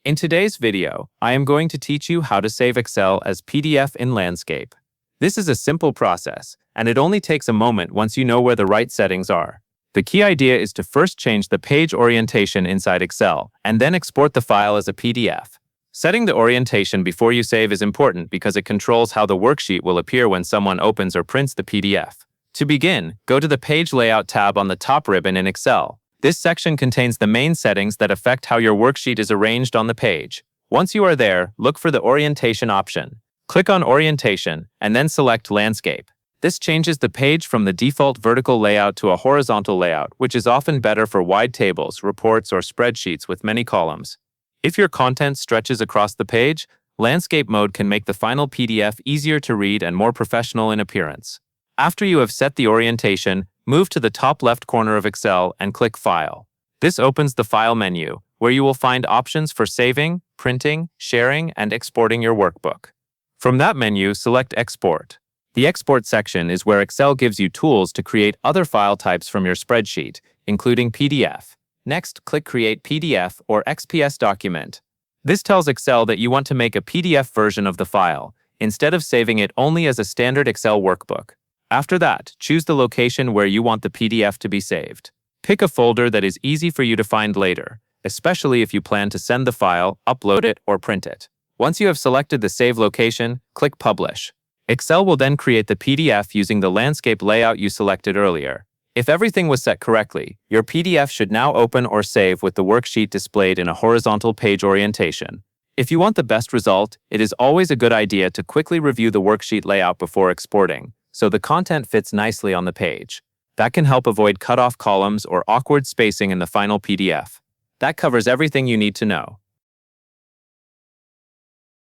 In today's video, I am going to teach you how to save Excel as PDF in landscape. This is a simple process, and it only takes a moment once you know where the right settings are. The key idea is to first change the page orientation inside Excel, and then export the file as a PDF. Setting the orientation before you save is important because it controls how the worksheet will appear when someone opens or prints the PDF. To begin, go to the Page Layout tab on the top ribbon in Excel. This section contains the main settings that affect how your worksheet is arranged on the page. Once you are there, look for the Orientation option. Click on Orientation, and then select Landscape. This changes the page from the default vertical layout to a horizontal layout, which is often better for wide tables, reports, or spreadsheets with many columns. If your content stretches across the page, Landscape mode can make the final PDF easier to read and more professional in appearance. After you have set the orientation, move to the top left corner of Excel and click File. This opens the File menu, where you will find options for saving, printing, sharing, and exporting your workbook. From that menu, select Export. The Export section is where Excel gives you tools to create other file types from your spreadsheet, including PDF. Next, click Create PDF or XPS document. This tells Excel that you want to make a PDF version of the file, instead of saving it only as a standard Excel workbook. After that, choose the location where you want the PDF to be saved. Pick a folder that is easy for you to find later, especially if you plan to send the file, upload it, or print it. Once you have selected the save location, click Publish. Excel will then create the PDF using the landscape layout you selected earlier. If everything was set correctly, your PDF should now open or save with the worksheet displayed in a horizontal page orientation. If you want the best result, it is always a good idea to quickly review the worksheet layout before exporting, so the content fits nicely on the page. That can help avoid cut-off columns or awkward spacing in the final PDF. That covers everything you need to know.